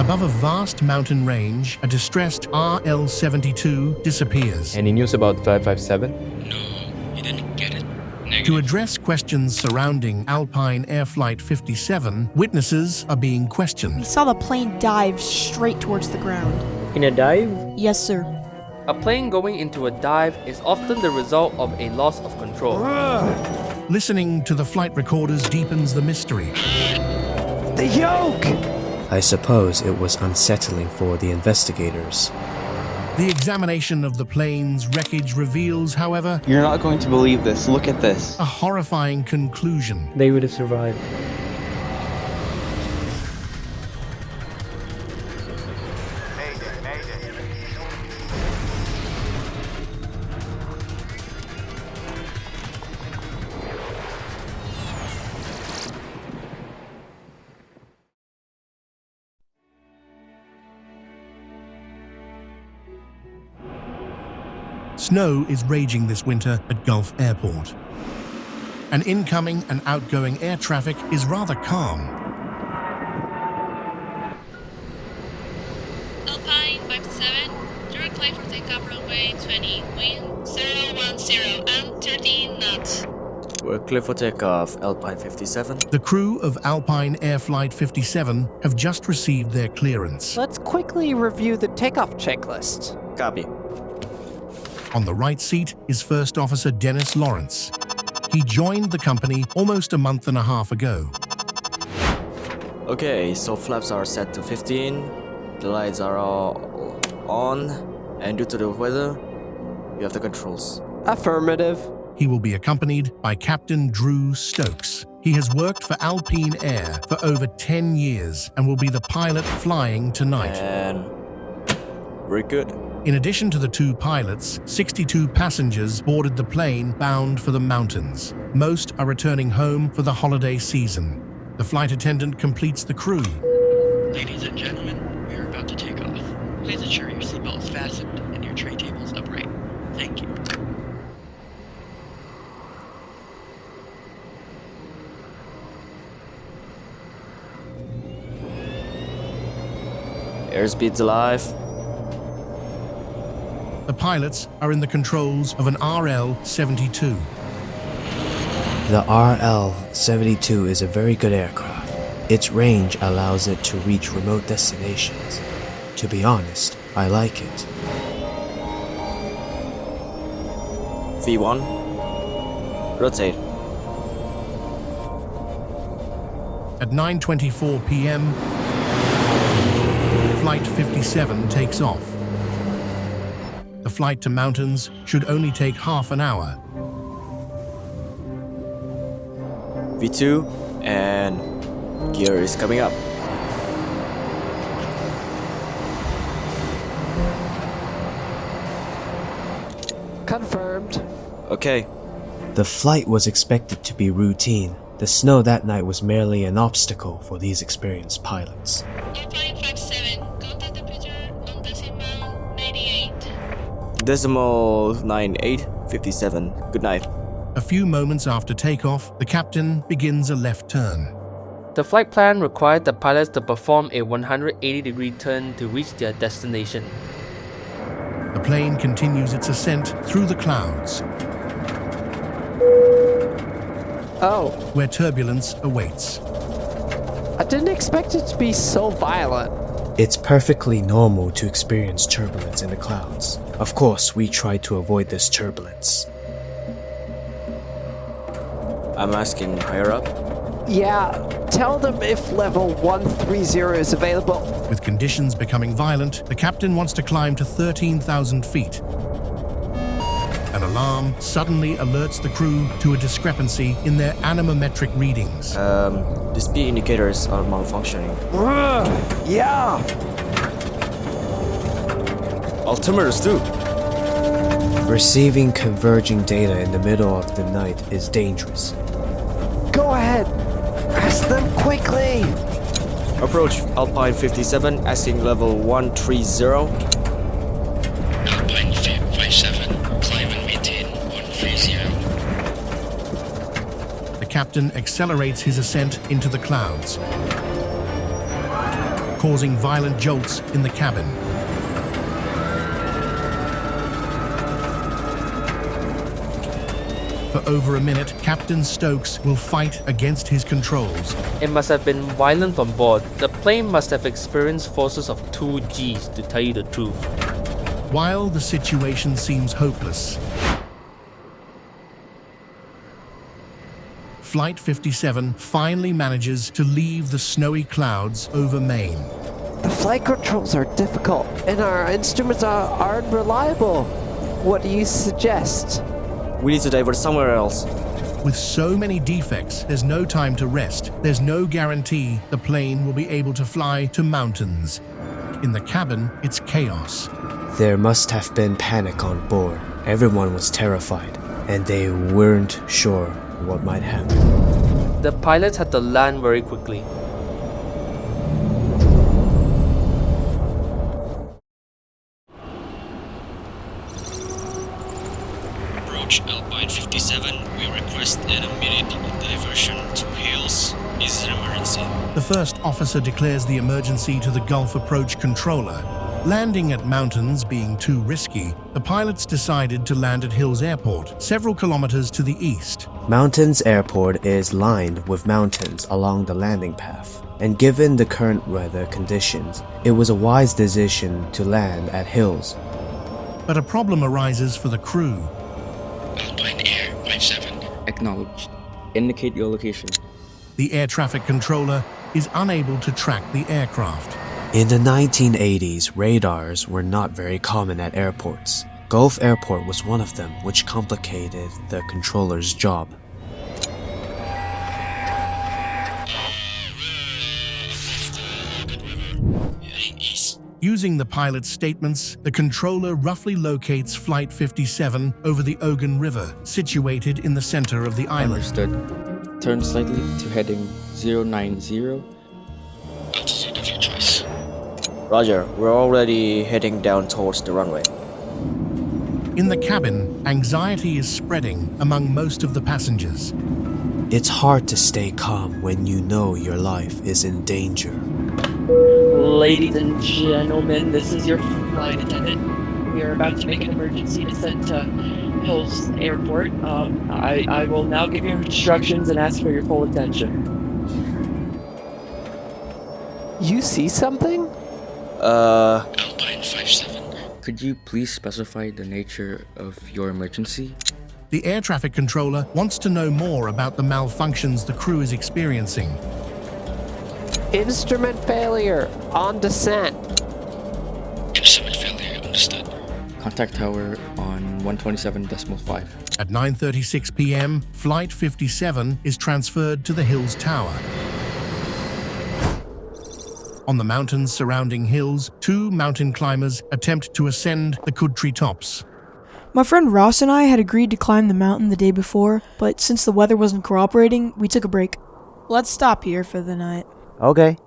Above a vast mountain range, a distressed RL-72 disappears. Any news about 557? No, you didn't get it. Negative. To address questions surrounding Alpine Air Flight 57, witnesses are being We questioned. saw the plane dive straight towards the ground. In a dive? Yes, sir. A plane going into a dive is often the result of a loss of control. Listening to the flight recorders deepens the mystery. The yoke! I suppose it was unsettling for the investigators. The examination of the plane's wreckage reveals, however, You're not going to believe this. Look at this. a horrifying conclusion. They would have survived. Snow is raging this winter at Gulf Airport. And incoming and outgoing air traffic is rather calm. Alpine 57, direct flight for takeoff runway 20, wind 010 and 13 knots. We're clear for takeoff, Alpine 57. The crew of Alpine Air Flight 57 have just received their clearance. Let's quickly review the takeoff checklist. Copy. On the right seat is First Officer Dennis Lawrence. He joined the company almost a month and a half ago. Okay, so flaps are set to 15. The lights are all on. And due to the weather, you have the controls. Affirmative. He will be accompanied by Captain Drew Stokes. He has worked for Alpine Air for over 10 years and will be the pilot flying tonight. And very good. In addition to the two pilots, 62 passengers boarded the plane bound for the mountains. Most are returning home for the holiday season. The flight attendant completes the crew. Ladies and gentlemen, we are about to take off. Please ensure your seatbelt is fastened and your tray table is upright. Thank you. Airspeed's alive. The pilots are in the controls of an RL-72. The RL-72 is a very good aircraft. Its range allows it to reach remote destinations. To be honest, I like it. V1. Rotate. At 9:24 p.m., Flight 57 takes off. The flight to mountains should only take half an hour. V2 and gear is coming up. Confirmed. Okay. The flight was expected to be routine. The snow that night was merely an obstacle for these experienced pilots. Alpine 57, contact temperature on decimal 98. Decimal 9857. Good night. A few moments after takeoff, the captain begins a left turn. The flight plan required the pilots to perform a 180-degree turn to reach their destination. The plane continues its ascent through the clouds, Oh, where turbulence awaits. I didn't expect it to be so violent. It's perfectly normal to experience turbulence in the clouds. Of course, we try to avoid this turbulence. I'm asking higher up. Yeah, tell them if level 130 is available. With conditions becoming violent, the captain wants to climb to 13,000 feet. An alarm suddenly alerts the crew to a discrepancy in their anemometric readings. The speed indicators are malfunctioning. Yeah! Altimeters too. Receiving converging data in the middle of the night is dangerous. Go ahead. Ask them quickly. Approach Alpine 57, asking level 130. Alpine 57, climb and maintain 130. The captain accelerates his ascent into the clouds. causing violent jolts in the cabin. For over a minute, Captain Stokes will fight against his controls. It must have been violent on board. The plane must have experienced forces of 2 Gs, to tell you the truth. While the situation seems hopeless, Flight 57 finally manages to leave the snowy clouds over Maine. The flight controls are difficult, and our instruments are unreliable. What do you suggest? We need to divert somewhere else. With so many defects, there's no time to rest. There's no guarantee the plane will be able to fly to mountains. In the cabin, it's chaos. There must have been panic on board. Everyone was terrified, and they weren't sure what might happen. The pilots had to land very quickly. Approach Alpine 57. We request an immediate diversion to Hills. This is an emergency. The first officer declares the emergency to the Gulf Approach Controller. Landing at mountains being too risky, the pilots decided to land at Hills Airport, several kilometers to the east. Mountains Airport is lined with mountains along the landing path, and given the current weather conditions, it was a wise decision to land at Hills. But a problem arises for the crew. Alpine Air 57. Acknowledged. Indicate your location. The air traffic controller is unable to track the aircraft. In the 1980s, radars were not very common at airports. Gulf Airport was one of them, which complicated the controller's job. Heading east. Using the pilot's statements, the controller roughly locates Flight 57 over the Ogun River, situated in the center of the island. Understood. Turn slightly to heading 090. Altitude of your choice. Roger, we're already heading down towards the runway. In the cabin, anxiety is spreading among most of the passengers. It's hard to stay calm when you know your life is in danger. Ladies and gentlemen, this is your flight attendant. We are about to make an emergency descent to Hills Airport. I will now give you instructions and ask for your full attention. You see something? Alpine 57. Could you please specify the nature of your emergency? The air traffic controller wants to know more about the malfunctions the crew is experiencing. Instrument failure on descent. Instrument failure. Understood. Contact tower on 127.5. At 9:36 p.m., Flight 57 is transferred to the Hills Tower. On the mountains surrounding Hills, 2 mountain climbers attempt to ascend the Kudtree tops. My friend Ross and I had agreed to climb the mountain the day before, but since the weather wasn't cooperating, we took a break. Let's stop here for the night. Okay.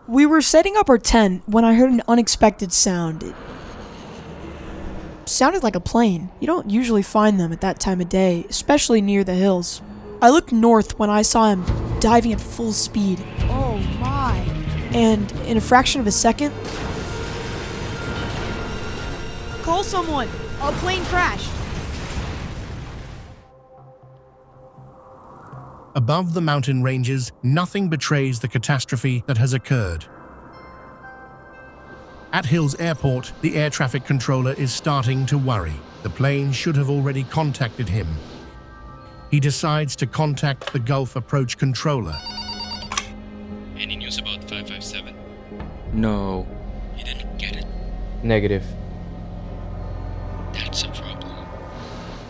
We were setting up our tent when I heard an unexpected sound. It sounded like a plane. You don't usually find them at that time of day, especially near the hills. I looked north when I saw him diving at full speed. Oh my. And in a fraction of a second... Call someone! A plane crashed! Above the mountain ranges, nothing betrays the catastrophe that has occurred. At Hills Airport, the air traffic controller is starting to worry. The plane should have already contacted him. He decides to contact the Gulf Approach Controller. Any news about 557? No. You didn't get it. Negative. That's a problem.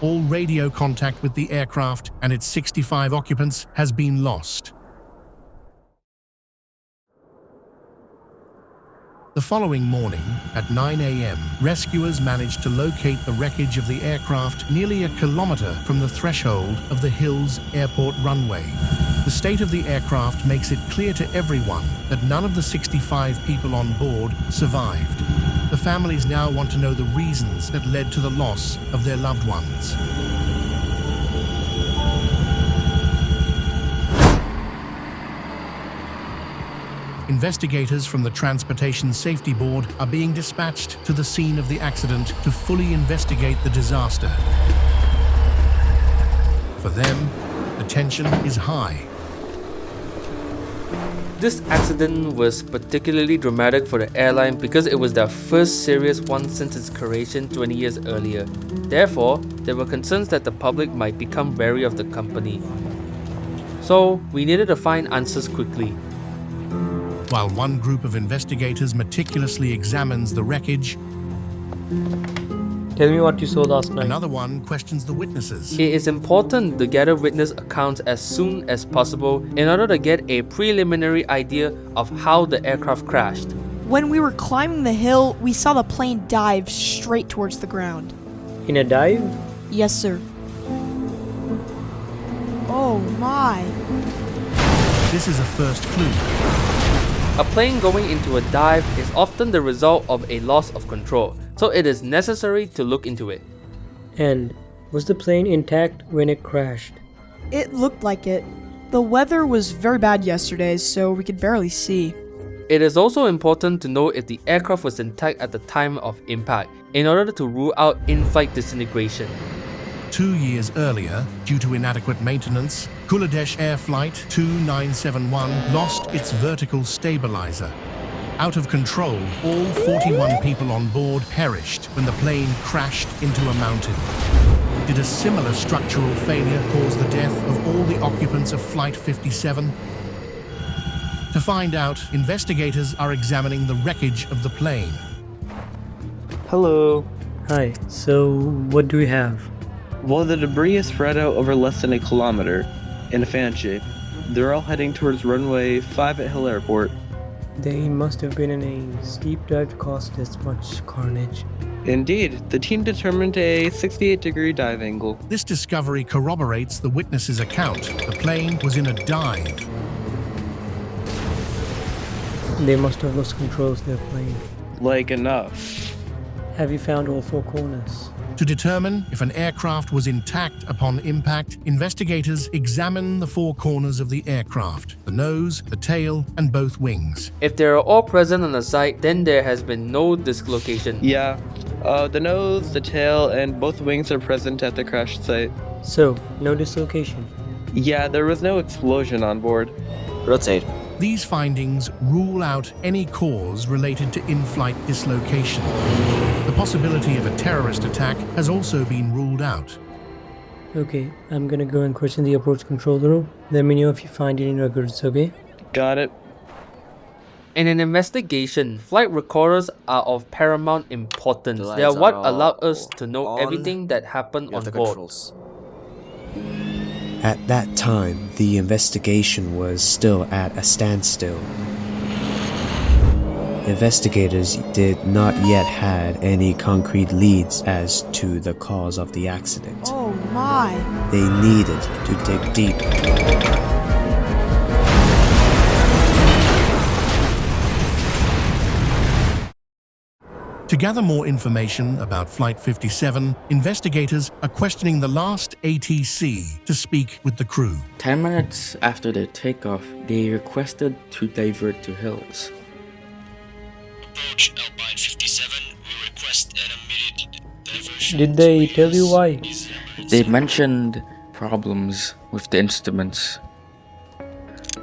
All radio contact with the aircraft and its 65 occupants has been lost. The following morning, at 9 a.m., rescuers managed to locate the wreckage of the aircraft nearly a kilometer from the threshold of the Hills Airport runway. The state of the aircraft makes it clear to everyone that none of the 65 people on board survived. The families now want to know the reasons that led to the loss of their loved ones. investigators from the Transportation Safety Board are being dispatched to the scene of the accident to fully investigate the disaster. For them, the tension is high. This accident was particularly dramatic for the airline because it was their first serious one since its creation 20 years earlier. Therefore, there were concerns that the public might become wary of the company. So, we needed to find answers quickly. While one group of investigators meticulously examines the wreckage, Tell me what you saw last night. another one questions the witnesses. It is important to gather witness accounts as soon as possible in order to get a preliminary idea of how the aircraft crashed. When we were climbing the hill, we saw the plane dive straight towards the ground. In a dive? Yes, sir. Oh my. This is a first clue. A plane going into a dive is often the result of a loss of control, so it is necessary to look into it. And was the plane intact when it crashed? It looked like it. The weather was very bad yesterday, so we could barely see. It is also important to know if the aircraft was intact at the time of impact, in order to rule out in-flight disintegration. 2 years earlier, due to inadequate maintenance, Kuladesh Air Flight 2971 lost its vertical stabilizer. Out of control, all 41 people on board perished when the plane crashed into a mountain. Did a similar structural failure cause the death of all the occupants of Flight 57? To find out, investigators are examining the wreckage of the plane. Hello. Hi, so what do we have? Well, the debris is spread out over less than a kilometer in a fan shape. They're all heading towards runway 5 at Hill Airport. They must have been in a steep dive to cause this much carnage. Indeed, the team determined a 68-degree dive angle. This discovery corroborates the witness's account. The plane was in a dive. They must have lost control of their plane. Like enough. Have you found all four corners? To determine if an aircraft was intact upon impact, investigators examine the four corners of the aircraft: the nose, the tail, and both wings. If they are all present on the site, then there has been no dislocation. Yeah, the nose, the tail, and both wings are present at the crash site. So, no dislocation? Yeah, there was no explosion on board. Rotate. These findings rule out any cause related to in-flight dislocation. The possibility of a terrorist attack has also been ruled out. Okay, I'm gonna go and question the approach control room. Let me know if you find any records, okay? Got it. In an investigation, flight recorders are of paramount importance. The They are lights what are allow all us to know on. everything that happened on the board. controls. At that time, the investigation was still at a standstill. Investigators did not yet have any concrete leads as to the cause of the accident. Oh my. They needed to dig deep. To gather more information about Flight 57, investigators are questioning the last ATC to speak with the crew. 10 minutes after their takeoff, they requested to divert to hills. Approach Alpine 57, we request an immediate diversion. Did they tell you why? They mentioned problems with the instruments.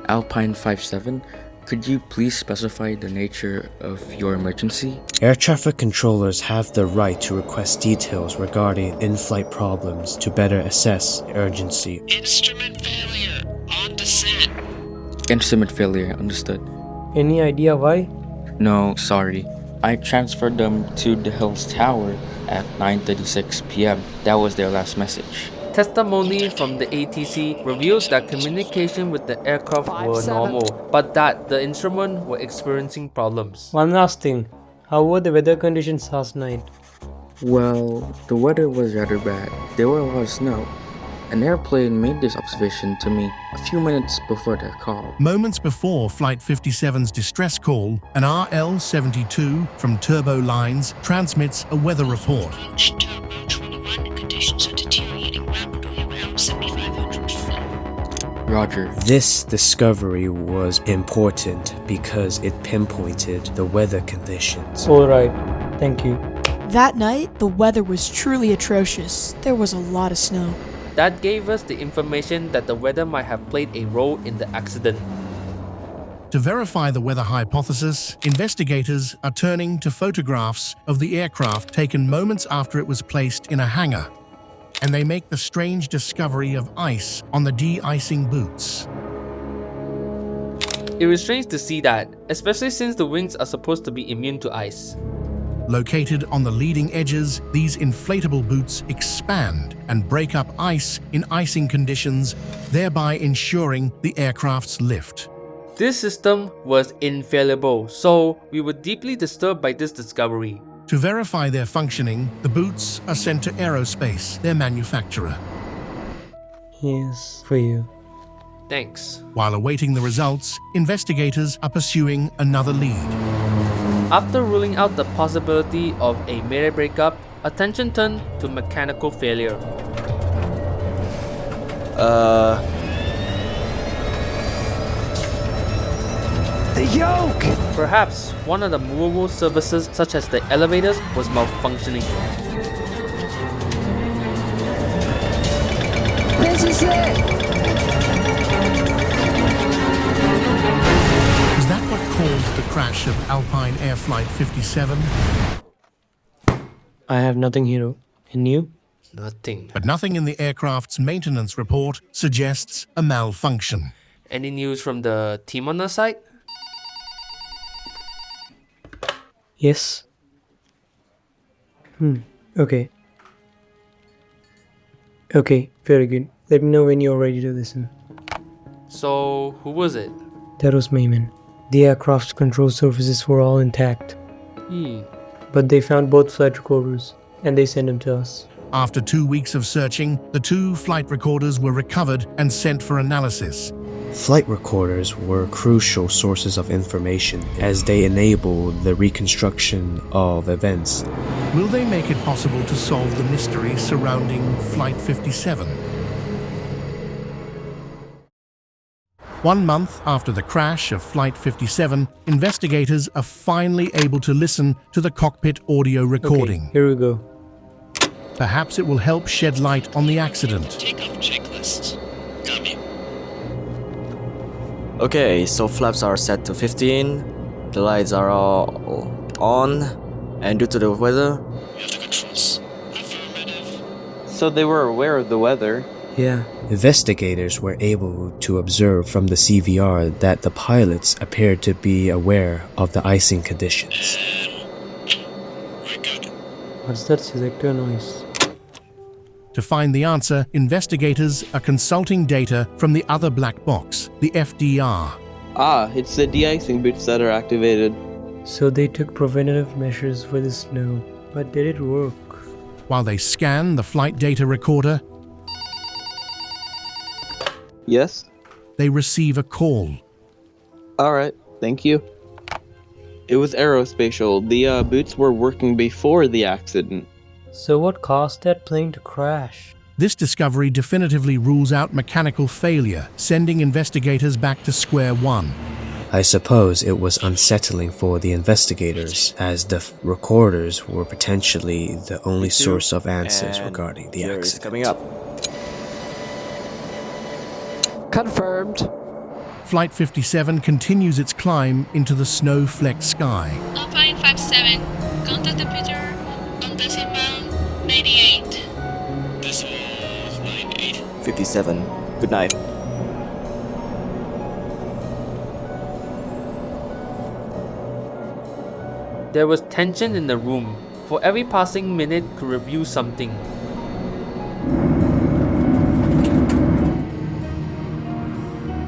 Alpine 57, could you please specify the nature of your emergency? Air traffic controllers have the right to request details regarding in-flight problems to better assess urgency. Instrument failure on descent. Instrument failure, understood. Any idea why? No, sorry. I transferred them to the Hills Tower at 9:36 p.m. That was their last message. Testimony from the ATC reveals that communication with the aircraft were normal, but that the instruments were experiencing problems. One last thing. How were the weather conditions last night? Well, the weather was rather bad. There were a lot of snow. An airplane made this observation to me a few minutes before their call. Moments before Flight 57's distress call, an RL-72 from Turbo Lines transmits a weather report. Turbo 21, conditions are deteriorating rapidly around 7,500 feet. Roger. This discovery was important because it pinpointed the weather conditions. Alright, thank you. That night, the weather was truly atrocious. There was a lot of snow. That gave us the information that the weather might have played a role in the accident. To verify the weather hypothesis, investigators are turning to photographs of the aircraft taken moments after it was placed in a hangar, and they make the strange discovery of ice on the de-icing boots. It was strange to see that, especially since the wings are supposed to be immune to ice. Located on the leading edges, these inflatable boots expand and break up ice in icing conditions, thereby ensuring the aircraft's lift. This system was infallible, so we were deeply disturbed by this discovery. To verify their functioning, the boots are sent to Aerospace, their manufacturer. Here's for you. Thanks. While awaiting the results, investigators are pursuing another lead. After ruling out the possibility of a Mayday breakup, attention turned to mechanical failure. The yoke! Perhaps one of the movable surfaces such as the elevators was malfunctioning. This is it! Is that what caused the crash of Alpine Air Flight 57? I have nothing, Hero. And you? Nothing. But nothing in the aircraft's maintenance report suggests a malfunction. Any news from the team on the site? Yes. Okay. Okay, very good. Let me know when you're ready to listen. So, who was it? That was Mayman. The aircraft's control surfaces were all intact. But they found both flight recorders, and they sent them to us. After 2 weeks of searching, the 2 flight recorders were recovered and sent for analysis. Flight recorders were crucial sources of information as they enabled the reconstruction of events. Will they make it possible to solve the mystery surrounding Flight 57? 1 month after the crash of Flight 57, investigators are finally able to listen to the cockpit audio recording. Okay, here we go. Perhaps it will help shed light on the accident. Takeoff checklist. Copy. Okay, so flaps are set to 15, the lights are all on, and due to the weather... We have the controls. Affirmative. So they were aware of the weather. Yeah. Investigators were able to observe from the CVR that the pilots appeared to be aware of the icing conditions. We're good. What's that selector noise? To find the answer, investigators are consulting data from the other black box, the FDR. Ah, it's the de-icing boots that are activated. So they took preventative measures for the snow, but did it work? While they scan the flight data recorder, Yes? they receive a call. Alright, thank you. It was aerospatial. The boots were working before the accident. So what caused that plane to crash? This discovery definitively rules out mechanical failure, sending investigators back to square one. I suppose it was unsettling for the investigators, as the recorders were potentially the only source of answers And regarding the here is accident. coming up. Confirmed. Flight 57 continues its climb into the snow-flecked sky. Alpine 57, contact Jupiter on decimal 98. Decimal 98. 57. Good night. There was tension in the room. For every passing minute could reveal something.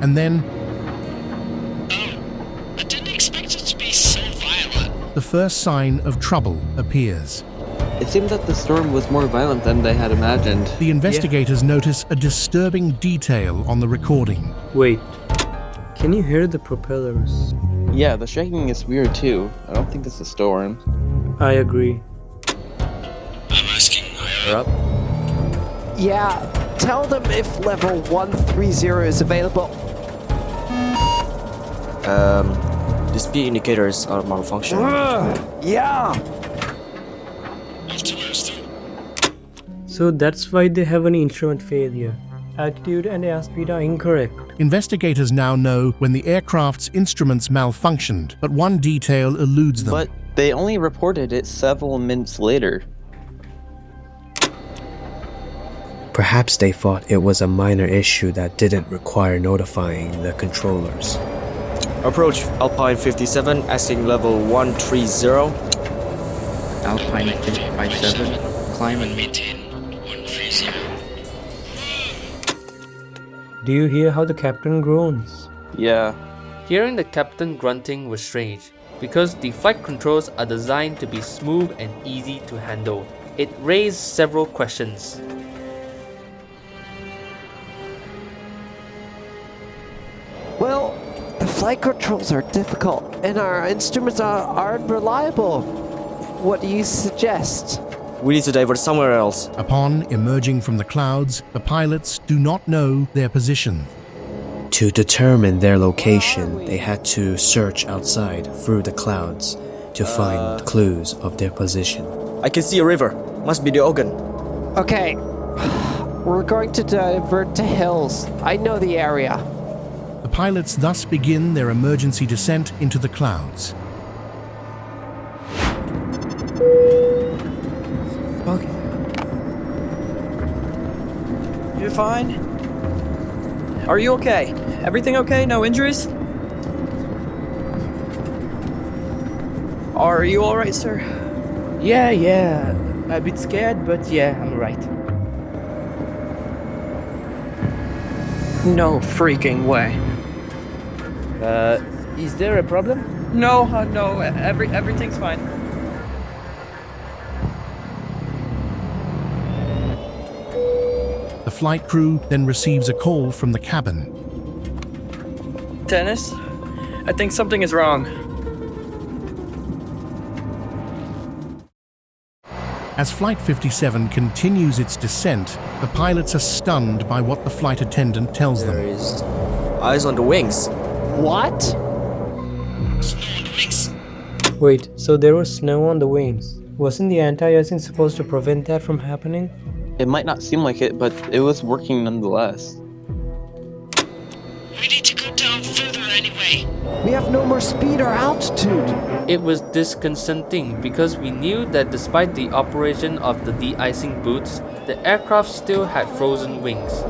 And then, I didn't expect it to be so violent. the first sign of trouble appears. It seems that the storm was more violent than they had imagined. The investigators notice a disturbing detail on the recording. Wait. Can you hear the propellers? Yeah, the shaking is weird too. I don't think it's a storm. I agree. I'm asking higher up. We're up. Yeah, tell them if level 1000 130 is available. The speed indicators are malfunctioning. Yeah! So that's why they have an instrument failure. Altitude and airspeed are incorrect. Investigators now know when the aircraft's instruments malfunctioned, but one detail eludes them. But they only reported it several minutes later. Perhaps they thought it was a minor issue that didn't require notifying the controllers. Approach Alpine 57, ascending level 130. Alpine 57, climb and maintain 130. Do you hear how the captain groans? Yeah. Hearing the captain grunting was strange, because the flight controls are designed to be smooth and easy to handle. It raised several questions. Well, the flight controls are difficult, and our instruments are unreliable. What do you suggest? We need to divert somewhere else. Upon emerging from the clouds, the pilots do not know their position. To determine their location, they had to search outside through the clouds to find clues of their position. I can see a river. Must be the Ogun. Okay, we're going to divert to hills. I know the area. The pilots thus begin their emergency descent into the clouds. Okay. You're fine? Are you okay? Everything okay? No injuries? Are you alright, sir? Yeah. A bit scared, but yeah, I'm alright. No freaking way. Is there a problem? No, everything's fine. The flight crew then receives a call from the cabin. Dennis, I think something is wrong. As Flight 57 continues its descent, the pilots are stunned by what the flight attendant tells There them. is eyes on the wings. What? Wait, so there was snow on the wings. Wasn't the anti-icing supposed to prevent that from happening? It might not seem like it, but it was working nonetheless. We need to go down further anyway. We have no more speed or altitude. It was disconcerting because we knew that despite the operation of the de-icing boots, the aircraft still had frozen wings.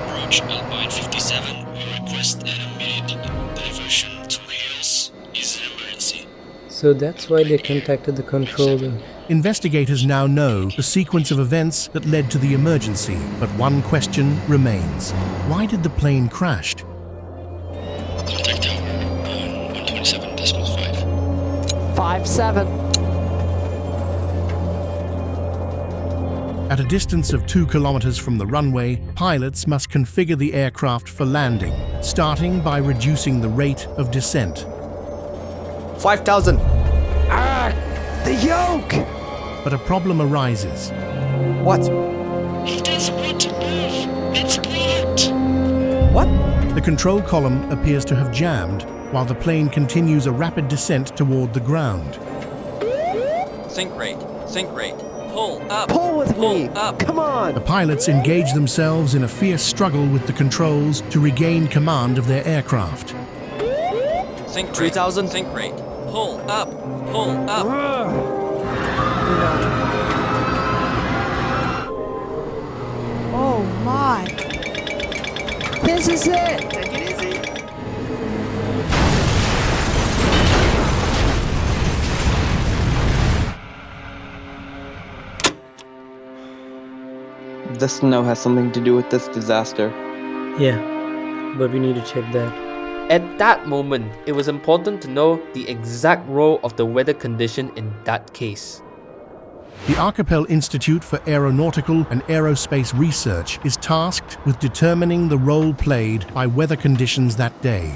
Approach Alpine 57. We request an immediate diversion to hills. Is an emergency. So that's why they contacted the controller. Investigators now know the sequence of events that led to the emergency, but one question remains. Why did the plane crash? Contact tower on 127.5. 57. At a distance of 2 kilometers from the runway, pilots must configure the aircraft for landing, starting by reducing the rate of descent. 5,000. The yoke! But a problem arises. What? He doesn't want to move. It's blocked. What? The control column appears to have jammed, while the plane continues a rapid descent toward the ground. Think rate. Pull up. Pull with me! up. Come on! The pilots engage themselves in a fierce struggle with the controls to regain command of their aircraft. Think 3,000. Think rate. Pull up. Oh my. This is it! Take it easy. The snow has something to do with this disaster. Yeah, but we need to check that. At that moment, it was important to know the exact role of the weather condition in that case. The Archipel Institute for Aeronautical and Aerospace Research is tasked with determining the role played by weather conditions that day.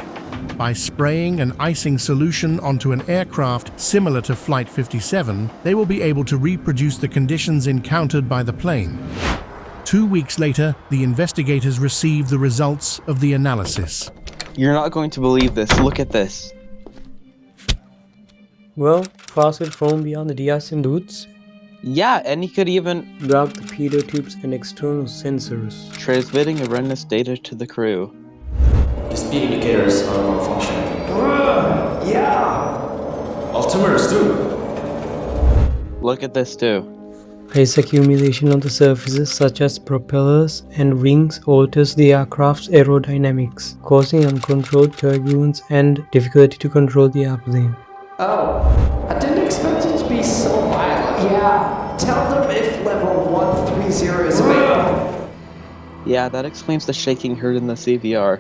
By spraying an icing solution onto an aircraft similar to Flight 57, they will be able to reproduce the conditions encountered by the plane. 2 weeks later, the investigators received the results of the analysis. You're not going to believe this. Look at this. Well, faucet foam beyond the de-icing boots. Yeah, and he could even block the pitot tubes and external sensors, transmitting horrendous data to the crew. The speed indicators are malfunctioning. Yeah! Altimeters too. Look at this too. Ice accumulation on the surfaces such as propellers and wings alters the aircraft's aerodynamics, causing uncontrolled turbulence and difficulty to control the airplane. Oh, I didn't expect it to be so violent. Yeah, tell them if level 130 is available. Yeah, that explains the shaking heard in the CVR.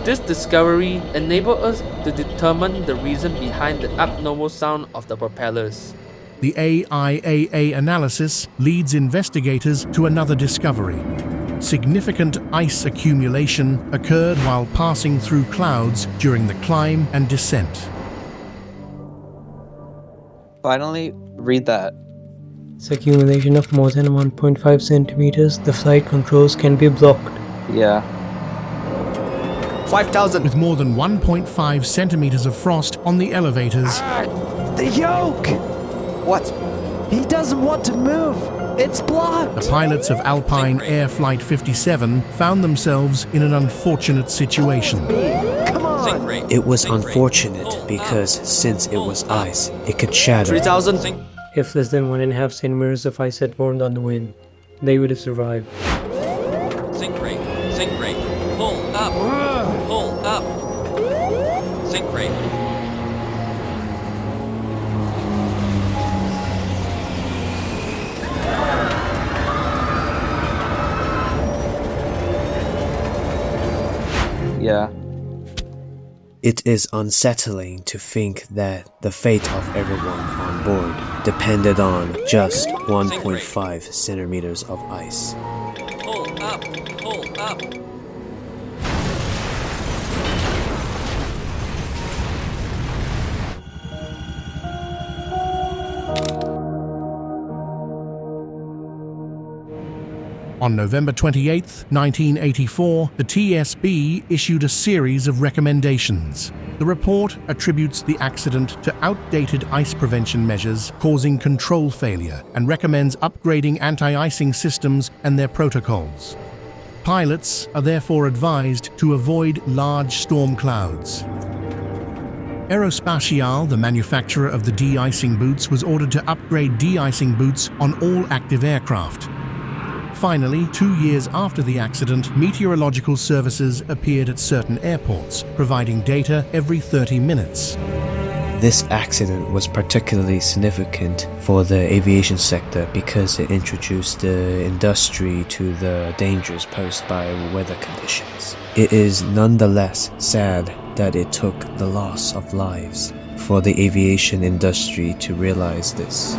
This discovery enabled us to determine the reason behind the abnormal sound of the propellers. The AIAA analysis leads investigators to another discovery. Significant ice accumulation occurred while passing through clouds during the climb and descent. Finally, read that. This accumulation of more than 1.5 centimeters, the flight controls can be blocked. Yeah. 5,000. With more than 1.5 centimeters of frost on the elevators. The yoke! What? He doesn't want to move. It's blocked. The pilots of Alpine Air Flight 57 found themselves in an unfortunate situation. Come on. It was unfortunate because since it was ice, it could shatter. 3,000. If less than 1.5 centimeters of ice had formed on the wind, they would have survived. Think rate. Pull up. Pull up. Think rate. Yeah. It is unsettling to think that the fate of everyone on board depended on just 1.5 centimeters of ice. Pull up. Pull up. On November 28, 1984, the TSB issued a series of recommendations. The report attributes the accident to outdated ice prevention measures causing control failure and recommends upgrading anti-icing systems and their protocols. Pilots are therefore advised to avoid large storm clouds. Aerospatiale, the manufacturer of the de-icing boots, was ordered to upgrade de-icing boots on all active aircraft. Finally, 2 years after the accident, meteorological services appeared at certain airports, providing data every 30 minutes. This accident was particularly significant for the aviation sector because it introduced the industry to the dangers posed by weather conditions. It is nonetheless sad that it took the loss of lives for the aviation industry to realize this.